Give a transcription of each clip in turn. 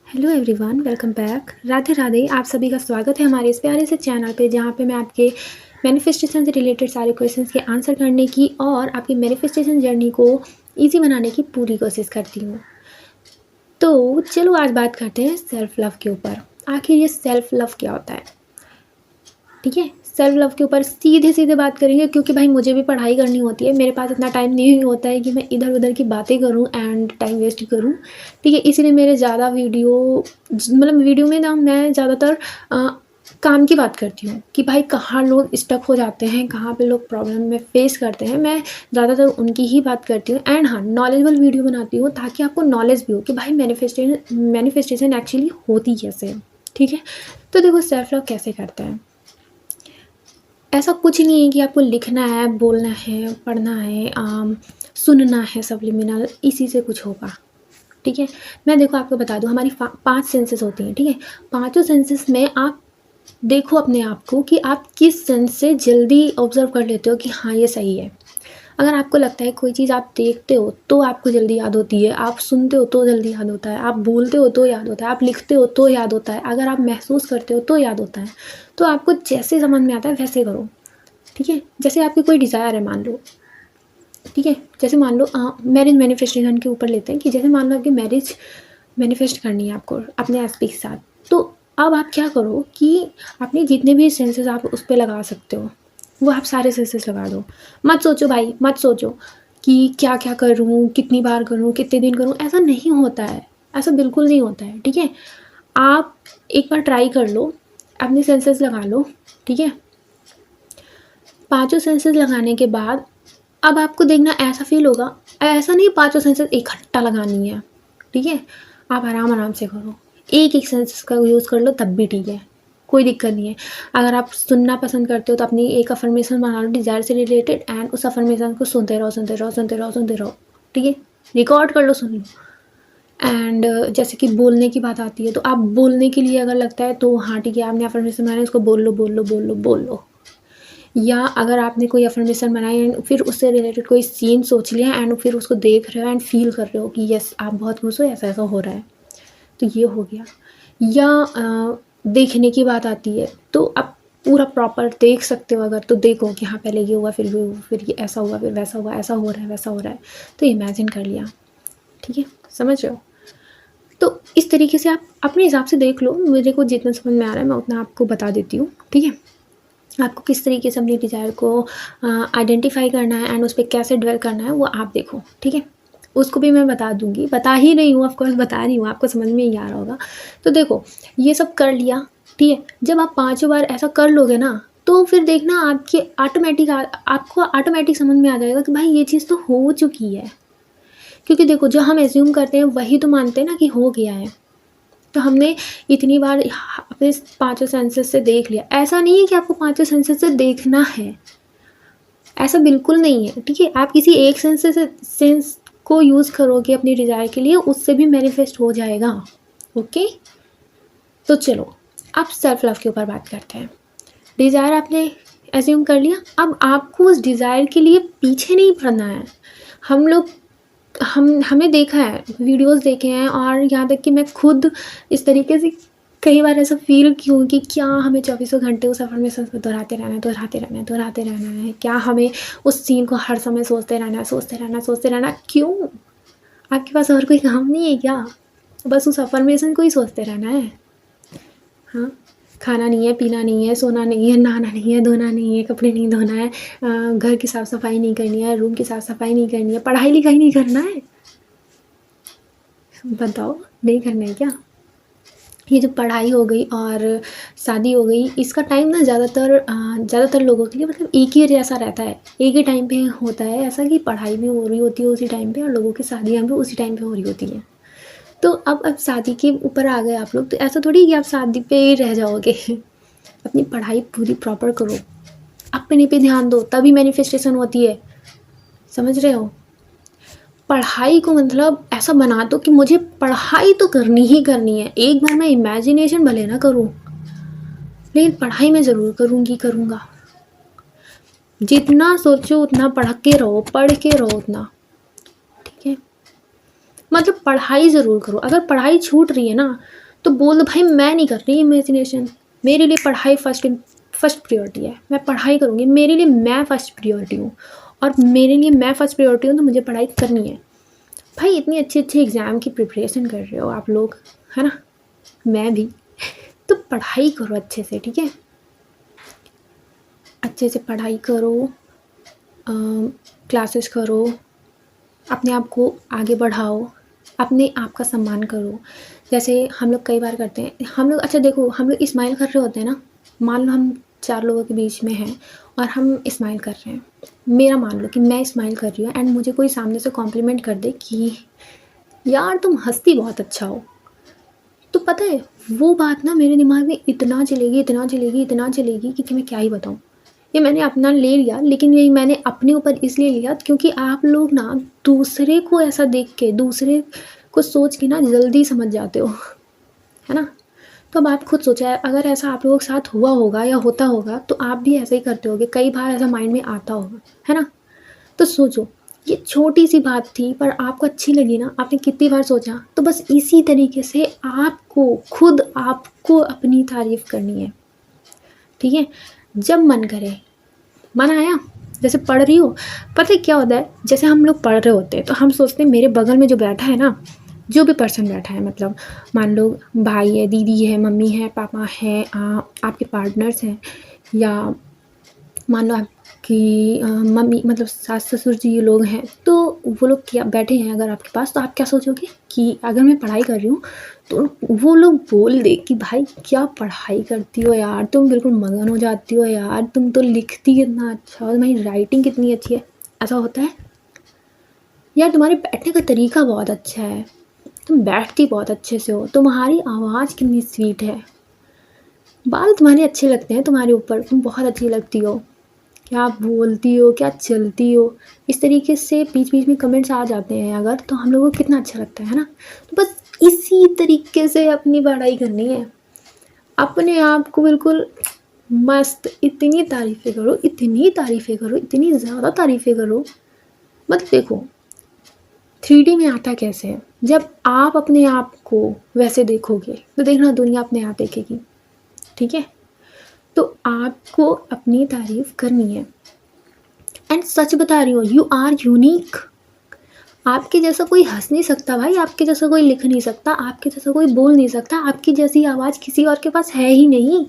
Hello everyone, welcome back. Radhe Radhe. आप सभी का स्वागत है हमारे इस प्यारे से चैनल पे, जहाँ पे मैं आपके मैनिफेस्टेशन से रिलेटेड सारे क्वेश्चंस के आंसर करने की और आपकी मैनिफेस्टेशन जर्नी को इजी बनाने की पूरी कोशिश करती हूँ। तो चलो आज बात करते हैं सेल्फ लव के ऊपर। आखिर ये सेल्फ लव क्या होता है? ठीक है, सेल्फ लव के ऊपर सीधे सीधे बात करेंगे, क्योंकि भाई मुझे भी पढ़ाई करनी होती है। मेरे पास इतना टाइम नहीं होता है कि मैं इधर उधर की बातें करूं एंड टाइम वेस्ट करूं। ठीक है, इसीलिए मेरे ज़्यादा वीडियो में ना मैं ज़्यादातर काम की बात करती हूँ कि भाई कहाँ लोग स्टक हो जाते हैं, कहाँ पे लोग प्रॉब्लम में फेस करते हैं। मैं ज़्यादातर उनकी ही बात करती हूँ। एंड हाँ, नॉलेजेबल वीडियो बनाती हूँ ताकि आपको नॉलेज भी हो कि भाई मैनिफेस्टेशन एक्चुअली होती कैसे है। ठीक है, तो देखो सेल्फ लव कैसे करते हैं। ऐसा कुछ नहीं है कि आपको लिखना है, बोलना है, पढ़ना है, सुनना है सब्लिमिनल, इसी से कुछ होगा। ठीक है, मैं देखो आपको बता दूं, हमारी 5 सेंसेस होती हैं। ठीक है, पांचों सेंसेस में आप देखो अपने आप को कि आप किस सेंस से जल्दी ऑब्जर्व कर लेते हो कि हाँ ये सही है। अगर आपको लगता है कोई चीज़ आप देखते हो तो आपको जल्दी याद होती है, आप सुनते हो तो जल्दी याद होता है, आप बोलते हो तो याद होता है, आप लिखते हो तो याद होता है, अगर आप महसूस करते हो तो याद होता है, तो आपको जैसे समझ में आता है वैसे करो। ठीक है, जैसे आपकी कोई डिज़ायर है, मान लो। ठीक है, जैसे मान लो मैरिज मैनिफेस्टेशन के ऊपर लेते हैं कि जैसे मान लो आपकी मैरिज मैनिफेस्ट करनी है आपको अपने एसपी के साथ। तो अब आप क्या करो कि अपने जितने भी सेंसेस आप उस पर लगा सकते हो वो आप सारे सेंसेस लगा दो। मत सोचो भाई, मत सोचो कि क्या क्या करूँ, कितनी बार करूँ, कितने दिन करूँ। ऐसा नहीं होता है, ऐसा बिल्कुल नहीं होता है। ठीक है, आप एक बार ट्राई कर लो, अपने सेंसेस लगा लो। ठीक है, पांचों सेंसेस लगाने के बाद अब आपको देखना ऐसा फील होगा, ऐसा नहीं पांचों सेंसेस इकट्ठा लगानी है। ठीक है, आप आराम आराम से करो, एक एक सेंसेस का यूज़ कर लो तब भी ठीक है, कोई दिक्कत नहीं है। अगर आप सुनना पसंद करते हो तो अपनी एक अफर्मेशन बना लो डिज़ायर से रिलेटेड, एंड उस अफर्मेशन को सुनते रहो सुनते रहो सुनते रहो सुनते रहो। ठीक है, रिकॉर्ड कर लो, सुन लो। एंड जैसे कि बोलने की बात आती है तो आप बोलने के लिए अगर लगता है तो हाँ ठीक है, आपने अफर्मेशन बनाया उसको बोल लो बोल लो बोल लो बोल लो। या अगर आपने कोई अफर्मेशन बनाई एंड फिर उससे रिलेटेड कोई सीन सोच लिया एंड फिर उसको देख रहे हो एंड फील कर रहे हो कि यस आप बहुत खुश हो, ऐसा ऐसा हो रहा है, तो ये हो गया। या देखने की बात आती है तो आप पूरा प्रॉपर देख सकते हो, अगर तो देखो कि हाँ पहले ये हुआ, फिर ये हुआ, फिर ये ऐसा हुआ, फिर वैसा हुआ, ऐसा हो रहा है, वैसा हो रहा है, तो इमेजिन कर लिया। ठीक है, समझ रहे हो? तो इस तरीके से आप अपने हिसाब से देख लो, मेरे को जितना समझ में आ रहा है मैं उतना आपको बता देती हूँ। ठीक है, आपको किस तरीके से अपनी डिज़ायर को आइडेंटिफाई करना है एंड उस पर कैसे ड्वेल करना है वो आप देखो। ठीक है, उसको भी मैं बता दूंगी, बता ही रही हूँ, ऑफकोर्स बता रही हूँ, आपको समझ में ही आ रहा होगा। तो देखो, ये सब कर लिया। ठीक है, जब आप 5 बार ऐसा कर लोगे ना तो फिर देखना आपकी आपको ऑटोमेटिक समझ में आ जाएगा कि भाई ये चीज़ तो हो चुकी है। क्योंकि देखो, जो हम एज्यूम करते हैं वही तो मानते हैं ना कि हो गया है। तो हमने इतनी बार अपने पांचों सेंसेस से देख लिया। ऐसा नहीं है कि आपको पांचों सेंसेस से देखना है, ऐसा बिल्कुल नहीं है। ठीक है, आप किसी एक सेंस को यूज़ करोगे अपनी डिज़ायर के लिए, उससे भी मैनिफेस्ट हो जाएगा। ओके, तो चलो अब सेल्फ लव के ऊपर बात करते हैं। डिज़ायर आपने एज्यूम कर लिया, अब आपको उस डिज़ायर के लिए पीछे नहीं पड़ना है। हम लोग हमने देखा है, वीडियोस देखे हैं, और यहाँ तक कि मैं खुद इस तरीके से कई बार ऐसा फील की हूँ कि क्या हमें 24 घंटे उस अफर्मेशन को दोहराते रहना है, दोहराते रहना है, दोहराते रहना है? क्या हमें उस सीन को हर समय सोचते रहना है, सोचते रहना, सोचते रहना? क्यों? आपके पास और कोई काम नहीं है क्या? बस उस अफर्मेशन को ही सोचते रहना है? हाँ, खाना नहीं है, पीना नहीं है, सोना नहीं है, नहाना नहीं है, धोना नहीं है, कपड़े नहीं धोना है, घर की साफ़ सफाई नहीं करनी है, रूम की साफ़ सफाई नहीं करनी है, पढ़ाई लिखाई नहीं करना है? बताओ, नहीं करना है क्या? ये जो पढ़ाई हो गई और शादी हो गई, इसका टाइम ना ज़्यादातर लोगों के लिए मतलब एक ही जैसा रहता है, एक ही टाइम पे होता है ऐसा कि पढ़ाई भी हो रही होती है उसी टाइम पे और लोगों की शादियाँ भी उसी टाइम पे हो रही होती हैं। तो अब शादी के ऊपर आ गए आप लोग, तो ऐसा थोड़ी कि आप शादी पे ही रह जाओगे अपनी पढ़ाई पूरी प्रॉपर करो, अपने पे ध्यान दो, तभी मैनिफेस्टेशन होती है। समझ रहे हो? पढ़ाई को मतलब ऐसा बना दो कि मुझे पढ़ाई तो करनी ही करनी है। एक बार मैं इमेजिनेशन भले ना करूँ, लेकिन पढ़ाई मैं ज़रूर करूँगा। जितना सोचो उतना पढ़ के रहो, पढ़ के रहो उतना। ठीक है, मतलब पढ़ाई ज़रूर करो। अगर पढ़ाई छूट रही है ना तो बोल दो भाई मैं नहीं कर रही इमेजिनेशन, मेरे लिए पढ़ाई फर्स्ट प्रायोरिटी है, मैं पढ़ाई करूँगी, मेरे लिए मैं फर्स्ट प्रायोरिटी हूँ और मेरे लिए मैं फर्स्ट प्रायोरिटी हूँ तो मुझे पढ़ाई करनी है। भाई इतनी अच्छी अच्छी एग्ज़ाम की प्रिपरेशन कर रहे हो आप लोग, है ना, मैं भी, तो पढ़ाई करो अच्छे से, ठीक है, अच्छे से पढ़ाई करो, क्लासेस करो, अपने आप को आगे बढ़ाओ, अपने आप का सम्मान करो। जैसे हम लोग कई बार करते हैं, हम लोग, अच्छा देखो, हम लोग स्माइल कर रहे होते हैं ना, मान लो हम 4 लोगों के बीच में हैं और हम स्माइल कर रहे हैं, मेरा मान लो कि मैं स्माइल कर रही हूँ एंड मुझे कोई सामने से कॉम्प्लीमेंट कर दे कि यार तुम हंसती बहुत अच्छा हो, तो पता है वो बात ना मेरे दिमाग में इतना चलेगी, इतना चलेगी, इतना चलेगी कि मैं क्या ही बताऊँ। ये मैंने अपना ले लिया, लेकिन यही मैंने अपने ऊपर इसलिए लिया क्योंकि आप लोग ना दूसरे को ऐसा देख के, दूसरे को सोच के ना जल्दी समझ जाते हो, है ना। तो अब आप खुद सोचा है, अगर ऐसा आप लोगों के साथ हुआ होगा या होता होगा तो आप भी ऐसा ही करते होगे, कई बार ऐसा माइंड में आता होगा, है ना। तो सोचो, ये छोटी सी बात थी पर आपको अच्छी लगी ना, आपने कितनी बार सोचा, तो बस इसी तरीके से आपको खुद आपको अपनी तारीफ करनी है, ठीक है। जब मन करे, मन आया, जैसे पढ़ रही हो, पता है क्या होता है, जैसे हम लोग पढ़ रहे होते हैं तो हम सोचते हैं मेरे बगल में जो बैठा है ना, जो भी पर्सन बैठा है, मतलब मान लो भाई है, दीदी है, मम्मी है, पापा है, आपके पार्टनर्स हैं, या मान लो आपकी मम्मी, मतलब सास ससुर जी, ये लोग हैं, तो वो लोग क्या बैठे हैं अगर आपके पास, तो आप क्या सोचोगे कि अगर मैं पढ़ाई कर रही हूँ तो वो लोग बोल दे कि भाई क्या पढ़ाई करती हो यार, तुम बिल्कुल मगन हो जाती हो यार, तुम तो लिखती कितना अच्छा हो, तुम्हारी राइटिंग कितनी अच्छी है, ऐसा होता है यार, तुम्हारे बैठने का तरीका बहुत अच्छा है, तुम बैठती बहुत अच्छे से हो, तुम्हारी आवाज़ कितनी स्वीट है, बाल तुम्हारे अच्छे लगते हैं तुम्हारे ऊपर, तुम बहुत अच्छी लगती हो, क्या बोलती हो, क्या चलती हो, इस तरीके से बीच बीच में कमेंट्स आ जाते हैं अगर, तो हम लोगों को कितना अच्छा लगता है ना। तो बस इसी तरीके से अपनी पढ़ाई करनी है, अपने आप को बिल्कुल मस्त, इतनी तारीफ़ें करो, इतनी तारीफ़ें करो, इतनी ज़्यादा तारीफ़ें करो। मतलब देखो 3D में आता कैसे है, जब आप अपने आप को वैसे देखोगे तो देखना दुनिया अपने आप देखेगी, ठीक है। तो आपको अपनी तारीफ़ करनी है एंड सच बता रही हूँ, यू आर यूनिक, आपके जैसा कोई हंस नहीं सकता भाई, आपके जैसा कोई लिख नहीं सकता, आपके जैसा कोई बोल नहीं सकता, आपकी जैसी आवाज़ किसी और के पास है ही नहीं।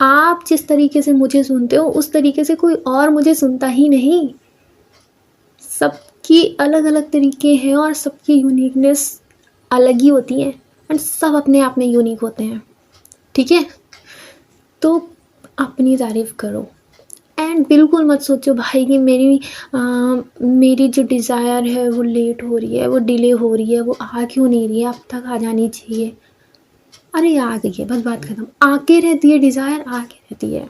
आप जिस तरीके से मुझे सुनते हो उस तरीके से कोई और मुझे सुनता ही नहीं, सबकी अलग अलग तरीके हैं और सबकी यूनिकनेस अलग ही होती है एंड सब अपने आप में यूनिक होते हैं, ठीक है। तो अपनी तारीफ़ करो एंड बिल्कुल मत सोचो भाई कि मेरी जो डिज़ायर है वो लेट हो रही है, वो डिले हो रही है, वो आ क्यों नहीं रही है, अब तक आ जानी चाहिए। अरे आ गई है, बस बात खत्म, आके रहती है डिज़ायर, आके रहती है।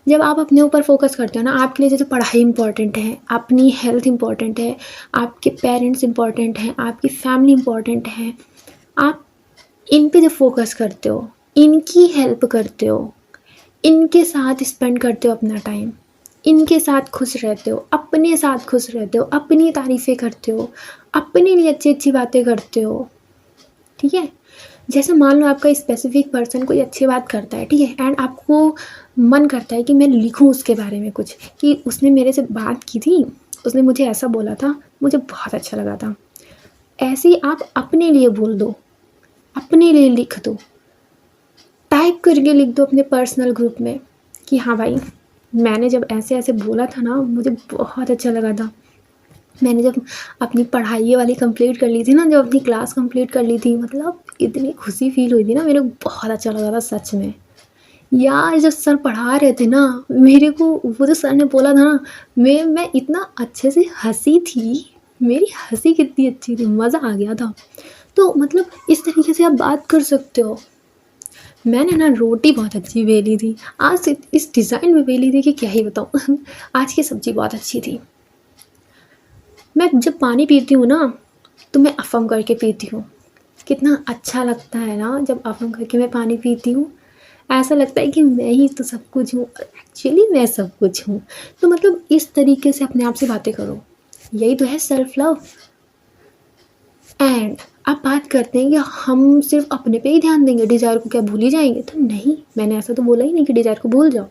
जब आप अपने ऊपर फोकस करते हो ना, आपके लिए जैसे पढ़ाई इंपॉर्टेंट है, अपनी हेल्थ इंपॉर्टेंट है, आपके पेरेंट्स इंपॉर्टेंट हैं, आपकी फैमिली इंपॉर्टेंट है, आप इन पे जब फोकस करते हो, इनकी हेल्प करते हो, इनके साथ स्पेंड करते हो अपना टाइम, इनके साथ खुश रहते हो, अपने साथ खुश रहते हो, अपनी तारीफ़ें करते हो, अपने लिए अच्छी अच्छी बातें करते हो, ठीक है। जैसे मान लो आपका स्पेसिफिक पर्सन कोई अच्छी बात करता है, ठीक है, एंड आपको मन करता है कि मैं लिखूं उसके बारे में कुछ, कि उसने मेरे से बात की थी, उसने मुझे ऐसा बोला था, मुझे बहुत अच्छा लगा था, ऐसे ही आप अपने लिए बोल दो, अपने लिए लिख दो, टाइप करके लिख दो अपने पर्सनल ग्रुप में कि हाँ भाई मैंने जब ऐसे ऐसे बोला था ना, मुझे बहुत अच्छा लगा था, मैंने जब अपनी पढ़ाई वाली कंप्लीट कर ली थी ना, जब अपनी क्लास कंप्लीट कर ली थी, मतलब इतनी खुशी फील हुई थी ना, मेरे को बहुत अच्छा लगा था सच में यार। जब सर पढ़ा रहे थे ना, मेरे को वो जो सर ने बोला था ना, मैं इतना अच्छे से हंसी थी, मेरी हंसी कितनी अच्छी थी, मज़ा आ गया था। तो मतलब इस तरीके से आप बात कर सकते हो। मैंने ना रोटी बहुत अच्छी बेली थी, आज इस डिज़ाइन में बेली थी कि क्या ही बताऊँ आज की सब्ज़ी बहुत अच्छी थी। मैं जब पानी पीती हूँ ना तो मैं अफ़म करके पीती हूँ, कितना अच्छा लगता है ना जब अफ़म करके मैं पानी पीती हूँ, ऐसा लगता है कि मैं ही तो सब कुछ हूँ, एक्चुअली मैं सब कुछ हूँ। तो मतलब इस तरीके से अपने आप से बातें करो, यही तो है सेल्फ लव। एंड अब बात करते हैं कि हम सिर्फ अपने पे ही ध्यान देंगे, डिज़ायर को क्या भूल ही जाएंगे? तो नहीं, मैंने ऐसा तो बोला ही नहीं कि डिज़ायर को भूल जाओ।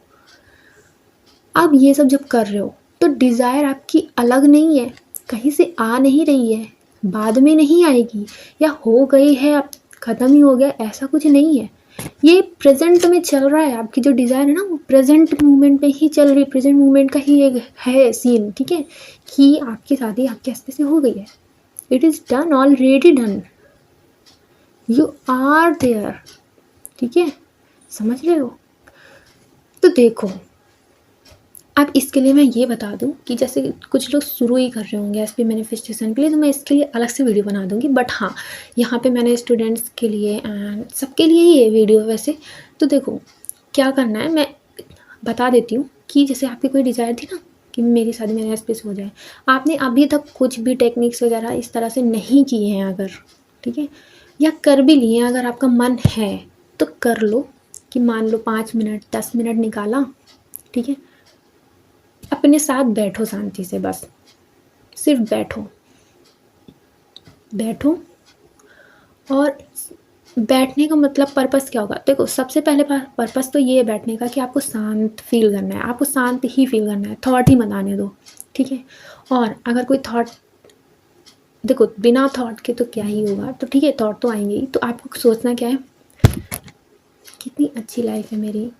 अब ये सब जब कर रहे हो तो डिज़ायर आपकी अलग नहीं है, कहीं से आ नहीं रही है, बाद में नहीं आएगी या हो गई है अब ख़त्म ही हो गया, ऐसा कुछ नहीं है। ये प्रेजेंट में चल रहा है, आपकी जो डिज़ायर है ना वो प्रेजेंट मोमेंट में ही चल रही है, प्रेजेंट मोमेंट का ही एक है सीन, ठीक है, कि आपकी शादी आपके हस्ते से हो गई है। It is done, already done, you are there, ठीक है, समझ रहे हो? तो देखो, अब इसके लिए मैं ये बता दूं कि जैसे कुछ लोग शुरू ही कर रहे होंगे एसपी मैनिफेस्टेशन के लिए, तो मैं इसके लिए अलग से वीडियो बना दूंगी। बट हाँ, यहाँ पे मैंने स्टूडेंट्स के लिए एंड सबके लिए ही ये वीडियो वैसे। तो देखो क्या करना है, मैं बता देती हूँ कि जैसे आपकी कोई डिज़ायर थी ना कि मेरी शादी मेरे एसपी से हो जाए, आपने अभी तक कुछ भी टेक्निक्स वगैरह इस तरह से नहीं किए हैं अगर, ठीक है, या कर भी लिए हैं, अगर आपका मन है तो कर लो, कि मान लो 5 मिनट 10 मिनट निकाला, ठीक है, अपने साथ बैठो शांति से, बस सिर्फ बैठो बैठो। और बैठने का मतलब पर्पस क्या होगा? देखो सबसे पहले पर्पस तो ये है बैठने का कि आपको शांत फील करना है, आपको शांत ही फील करना है, थॉट ही मत आने दो, ठीक है। और अगर कोई थॉट, देखो बिना थॉट के तो क्या ही होगा, तो ठीक है थॉट तो आएंगे ही, तो आपको सोचना क्या है, कितनी अच्छी लाइफ है मेरी,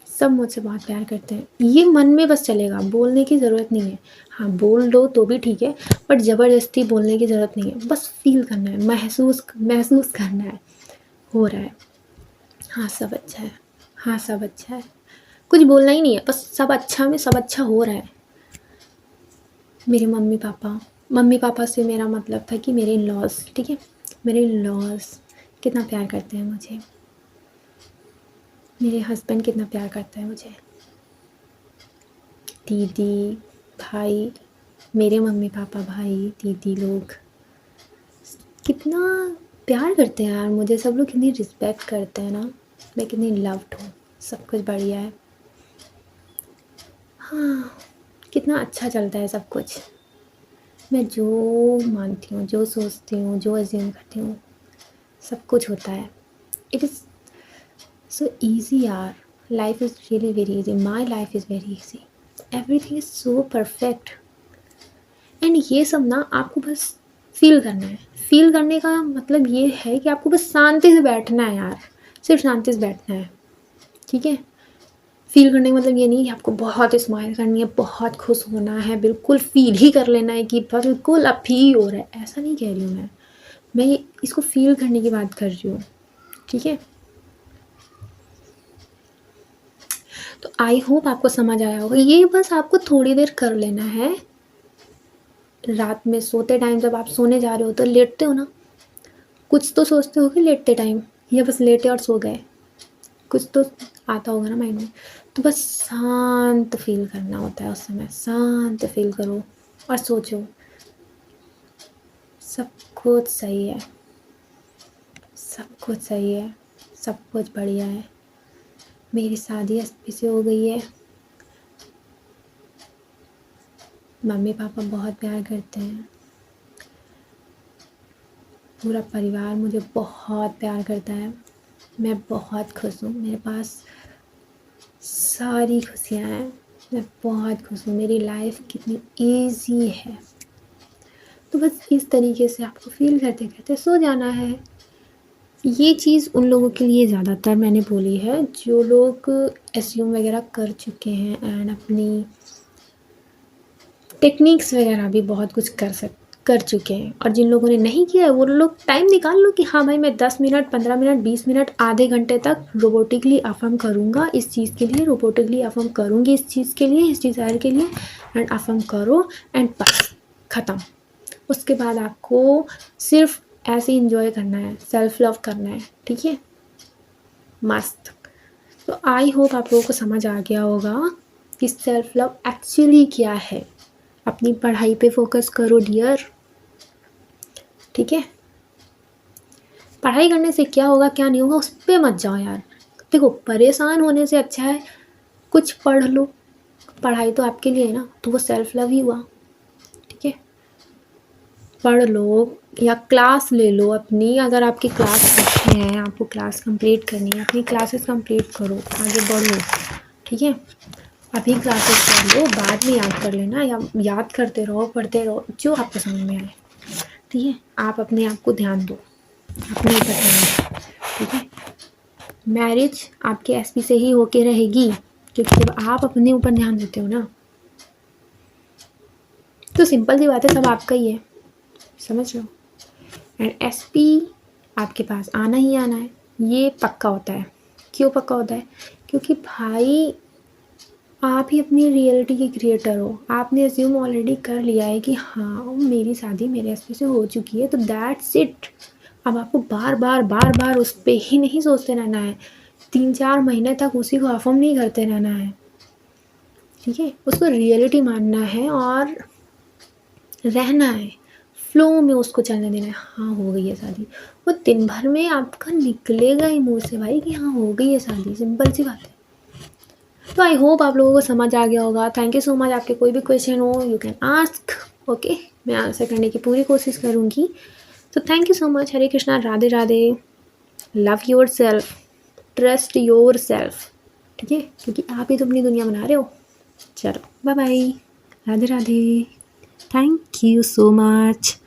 सब मुझसे बहुत प्यार करते हैं, ये मन में बस चलेगा, बोलने की ज़रूरत नहीं है। हाँ बोल दो तो भी ठीक है, बट ज़बरदस्ती बोलने की ज़रूरत नहीं है, बस फील करना है, महसूस करना है, हो रहा है, हाँ सब अच्छा है, हाँ सब अच्छा है, कुछ बोलना ही नहीं है, बस सब अच्छा में सब अच्छा हो रहा है। मेरे मम्मी पापा से मेरा मतलब था कि मेरे इन लॉज, ठीक है, मेरे इन लॉज कितना प्यार करते हैं मुझे, मेरे हस्बैंड कितना प्यार करता है मुझे, दीदी भाई, मेरे मम्मी पापा भाई दीदी लोग कितना प्यार करते हैं यार मुझे, सब लोग कितनी रिस्पेक्ट करते हैं ना, मैं कितनी लव्ड हूँ, सब कुछ बढ़िया है, हाँ कितना अच्छा चलता है सब कुछ। मैं जो मानती हूँ, जो सोचती हूँ, जो अज्यूम करती हूँ, सब कुछ होता है। इट इज़ सो ईजी यार, life is really very easy, my life is very easy, everything is so perfect. And ये सब ना आपको बस फील करना है, फील करने का मतलब ये है कि आपको बस शांति से बैठना है यार, सिर्फ शांति से बैठना है, ठीक है। फील करने का मतलब ये नहीं कि आपको बहुत स्माइल करनी है, बहुत खुश होना है, बिल्कुल फील ही कर लेना है कि बिल्कुल अब ही हो रहा है, ऐसा नहीं कह रही हूँ मैं ये इसको फील करने की बात कर रही हूँ, ठीक है। तो आई होप आपको समझ आया होगा, ये बस आपको थोड़ी देर कर लेना है, रात में सोते टाइम जब आप सोने जा रहे हो तो लेटते हो ना, कुछ तो सोचते हो कि लेटते टाइम, या बस लेटे और सो गए, कुछ तो आता होगा ना माइंड में, तो बस शांत फील करना होता है उस समय, शांत फील करो और सोचो सब कुछ सही है, सब कुछ सही है, सब कुछ बढ़िया है, मेरी शादी अच्छे से हो गई है, मम्मी पापा बहुत प्यार करते हैं, पूरा परिवार मुझे बहुत प्यार करता है, मैं बहुत खुश हूँ, मेरे पास सारी खुशियाँ हैं, मैं बहुत खुश हूँ, मेरी लाइफ कितनी इजी है। तो बस इस तरीके से आपको फील करते करते सो जाना है। ये चीज़ उन लोगों के लिए ज़्यादातर मैंने बोली है जो लोग एसयूम वगैरह कर चुके हैं एंड अपनी टेक्निक्स वगैरह भी बहुत कुछ कर चुके हैं, और जिन लोगों ने नहीं किया है वो लोग टाइम निकाल लो कि हाँ भाई मैं 10 मिनट 15 मिनट 20 मिनट आधे घंटे तक रोबोटिकली अफर्म करूँगा इस चीज़ के लिए, रोबोटिकली अफर्म करूँगी इस चीज़ के लिए, इस डिज़ायर के लिए, एंड अफर्म करो एंड बस ख़त्म। उसके बाद आपको सिर्फ ऐसे इंजॉय करना है, सेल्फ लव करना है, ठीक है, मस्त। तो आई होप आप लोगों को समझ आ गया होगा कि सेल्फ लव एक्चुअली क्या है। अपनी पढ़ाई पे फोकस करो डियर, ठीक है, पढ़ाई करने से क्या होगा क्या नहीं होगा उस पर मत जाओ यार, देखो परेशान होने से अच्छा है कुछ पढ़ लो, पढ़ाई तो आपके लिए है ना, तो वो सेल्फ लव ही हुआ, ठीक है, पढ़ लो, या क्लास ले लो अपनी, अगर आपकी क्लास अच्छी है, आपको क्लास कंप्लीट करनी है, अपनी क्लासेस कंप्लीट करो, आगे बढ़ो, ठीक है। अभी क्लासेस कर लो, बाद में याद कर लेना, या याद करते रहो, पढ़ते रहो, जो आपको समझ में आए, ठीक है। आप अपने आप को ध्यान दो, अपने ऊपर ध्यान दो, ठीक है। मैरिज आपके एसपी से ही होके रहेगी, क्योंकि जब आप अपने ऊपर ध्यान देते हो ना, तो सिंपल सी बात है, सब आपका ही है, समझ लो। एंड एसपी आपके पास आना ही आना है, ये पक्का होता है। क्यों पक्का होता है? क्योंकि भाई आप ही अपनी रियलिटी के क्रिएटर हो। आपने अज्यूम ऑलरेडी कर लिया है कि हाँ मेरी शादी मेरे एसपी से हो चुकी है, तो दैट्स इट। अब आपको बार बार बार बार उस पर ही नहीं सोचते रहना है, 3-4 महीने तक उसी को अफर्म नहीं करते रहना है, ठीक है। उसको रियलिटी मानना है और रहना है, फ्लो में उसको चलने देना है। हाँ हो गई है शादी, वो दिन भर में आपका निकलेगा ही मुंह से भाई कि हाँ हो गई है शादी, सिंपल सी बात है। तो आई होप आप लोगों को समझ आ गया होगा। Thank you so much. आपके कोई भी क्वेश्चन हो यू कैन आस्क, ओके, मैं आंसर करने की पूरी कोशिश करूँगी। तो thank you so much. Hare Krishna, Radhe Radhe. Love your self, trust your self, ठीक है, क्योंकि आप ही तो अपनी दुनिया बना रहे हो। चलो bye bye, Radhe Radhe, thank you so much.